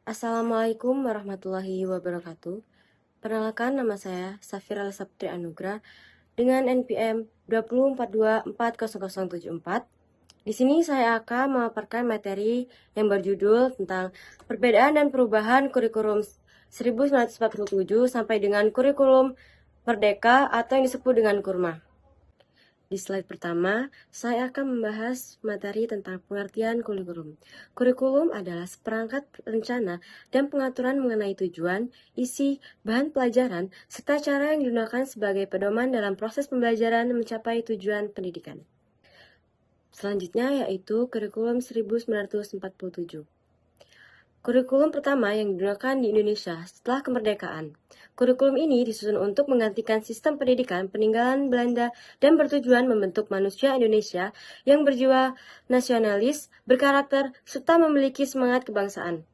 Assalamualaikum warahmatullahi wabarakatuh. Perkenalkan, nama saya Safira Saptri Anugrah dengan NPM 2042400074. Di sini saya akan memaparkan materi yang berjudul tentang perbedaan dan perubahan kurikulum 1947 sampai dengan kurikulum Merdeka atau yang disebut dengan Kurma. Di slide pertama, saya akan membahas materi tentang pengertian kurikulum. Kurikulum adalah seperangkat rencana dan pengaturan mengenai tujuan, isi, bahan pelajaran, serta cara yang digunakan sebagai pedoman dalam proses pembelajaran mencapai tujuan pendidikan. Selanjutnya yaitu kurikulum 1947. Kurikulum pertama yang digunakan di Indonesia setelah kemerdekaan. Kurikulum ini disusun untuk menggantikan sistem pendidikan peninggalan Belanda dan bertujuan membentuk manusia Indonesia yang berjiwa nasionalis, berkarakter, serta memiliki semangat kebangsaan.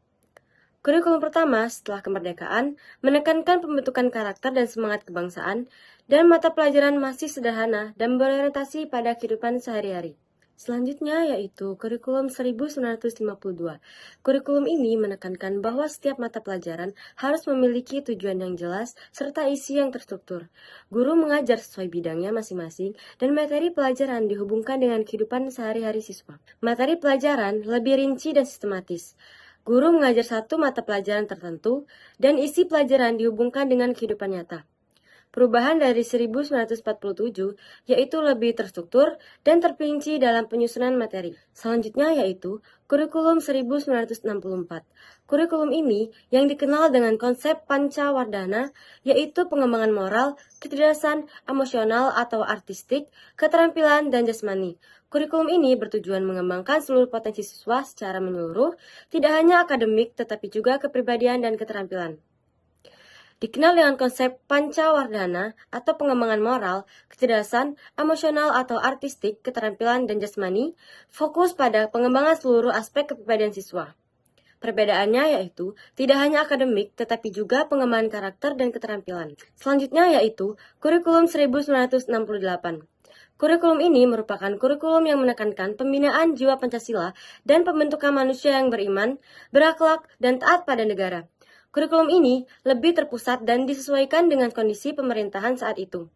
Kurikulum pertama setelah kemerdekaan menekankan pembentukan karakter dan semangat kebangsaan, dan mata pelajaran masih sederhana dan berorientasi pada kehidupan sehari-hari. Selanjutnya yaitu kurikulum 1952. Kurikulum ini menekankan bahwa setiap mata pelajaran harus memiliki tujuan yang jelas serta isi yang terstruktur. Guru mengajar sesuai bidangnya masing-masing dan materi pelajaran dihubungkan dengan kehidupan sehari-hari siswa. Materi pelajaran lebih rinci dan sistematis. Guru mengajar satu mata pelajaran tertentu dan isi pelajaran dihubungkan dengan kehidupan nyata. Perubahan dari 1947 yaitu lebih terstruktur dan terperinci dalam penyusunan materi. Selanjutnya yaitu kurikulum 1964. Kurikulum ini yang dikenal dengan konsep Pancawardhana yaitu pengembangan moral, kecerdasan, emosional atau artistik, keterampilan, dan jasmani. Kurikulum ini bertujuan mengembangkan seluruh potensi siswa secara menyeluruh, tidak hanya akademik tetapi juga kepribadian dan keterampilan. Dikenal dengan konsep Pancawardhana atau pengembangan moral, kecerdasan, emosional atau artistik, keterampilan, dan jasmani, fokus pada pengembangan seluruh aspek kepribadian siswa. Perbedaannya yaitu tidak hanya akademik tetapi juga pengembangan karakter dan keterampilan. Selanjutnya yaitu kurikulum 1968. Kurikulum ini merupakan kurikulum yang menekankan pembinaan jiwa Pancasila dan pembentukan manusia yang beriman, berakhlak, dan taat pada negara. Kurikulum ini lebih terpusat dan disesuaikan dengan kondisi pemerintahan saat itu.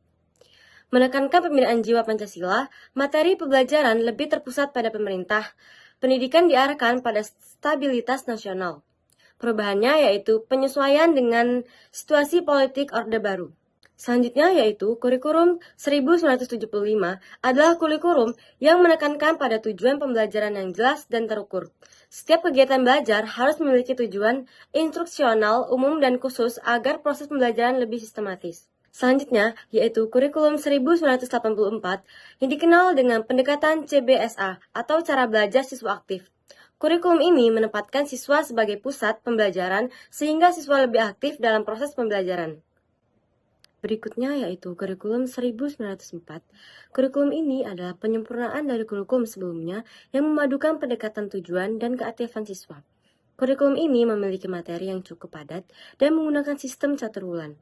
Menekankan pembinaan jiwa Pancasila, materi pembelajaran lebih terpusat pada pemerintah. Pendidikan diarahkan pada stabilitas nasional. Perubahannya yaitu penyesuaian dengan situasi politik Orde Baru. Selanjutnya yaitu kurikulum 1975 adalah kurikulum yang menekankan pada tujuan pembelajaran yang jelas dan terukur. Setiap kegiatan belajar harus memiliki tujuan instruksional, umum, dan khusus agar proses pembelajaran lebih sistematis. Selanjutnya yaitu kurikulum 1984 yang dikenal dengan pendekatan CBSA atau cara belajar siswa aktif. Kurikulum ini menempatkan siswa sebagai pusat pembelajaran sehingga siswa lebih aktif dalam proses pembelajaran. Berikutnya yaitu kurikulum 1904. Kurikulum ini adalah penyempurnaan dari kurikulum sebelumnya yang memadukan pendekatan tujuan dan keaktifan siswa. Kurikulum ini memiliki materi yang cukup padat dan menggunakan sistem catur bulan.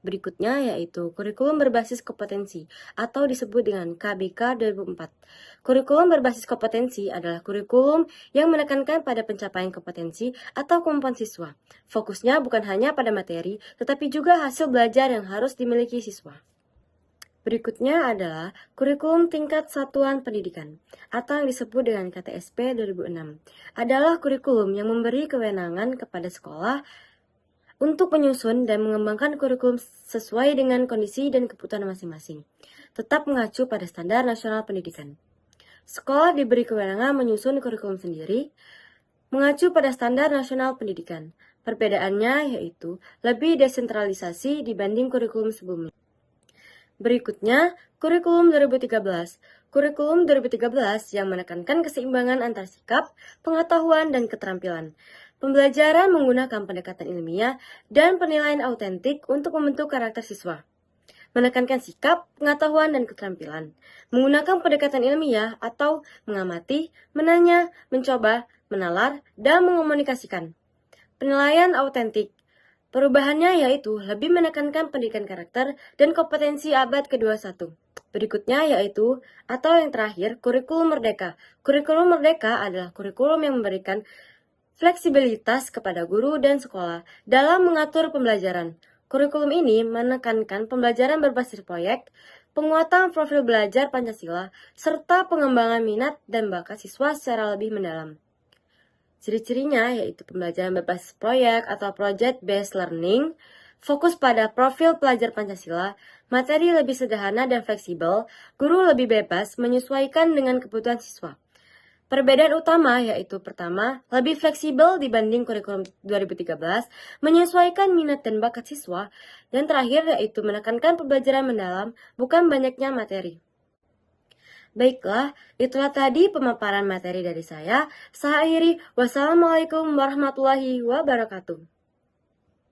Berikutnya yaitu kurikulum berbasis kompetensi atau disebut dengan KBK 2004. Kurikulum berbasis kompetensi adalah kurikulum yang menekankan pada pencapaian kompetensi atau kemampuan siswa. Fokusnya bukan hanya pada materi, tetapi juga hasil belajar yang harus dimiliki siswa. Berikutnya adalah kurikulum tingkat satuan pendidikan atau yang disebut dengan KTSP 2006. Adalah kurikulum yang memberi kewenangan kepada sekolah untuk menyusun dan mengembangkan kurikulum sesuai dengan kondisi dan kebutuhan masing-masing, tetap mengacu pada standar nasional pendidikan. Sekolah diberi kewenangan menyusun kurikulum sendiri, mengacu pada standar nasional pendidikan. Perbedaannya yaitu lebih desentralisasi dibanding kurikulum sebelumnya. Berikutnya, kurikulum 2013. Kurikulum 2013 yang menekankan keseimbangan antara sikap, pengetahuan, dan keterampilan. Pembelajaran menggunakan pendekatan ilmiah dan penilaian autentik untuk membentuk karakter siswa. Menekankan sikap, pengetahuan, dan keterampilan. Menggunakan pendekatan ilmiah atau mengamati, menanya, mencoba, menalar, dan mengomunikasikan. Penilaian autentik. Perubahannya yaitu lebih menekankan pendidikan karakter dan kompetensi abad ke-21. Berikutnya yaitu, atau yang terakhir, kurikulum merdeka. Kurikulum merdeka adalah kurikulum yang memberikan fleksibilitas kepada guru dan sekolah dalam mengatur pembelajaran. Kurikulum ini menekankan pembelajaran berbasis proyek, penguatan profil belajar Pancasila, serta pengembangan minat dan bakat siswa secara lebih mendalam. Ciri-cirinya yaitu pembelajaran berbasis proyek atau project-based learning, fokus pada profil pelajar Pancasila, materi lebih sederhana dan fleksibel, guru lebih bebas menyesuaikan dengan kebutuhan siswa. Perbedaan utama yaitu pertama, lebih fleksibel dibanding kurikulum 2013, menyesuaikan minat dan bakat siswa, dan terakhir yaitu menekankan pembelajaran mendalam, bukan banyaknya materi. Baiklah, itulah tadi pemaparan materi dari saya. Saya akhiri, wassalamualaikum warahmatullahi wabarakatuh.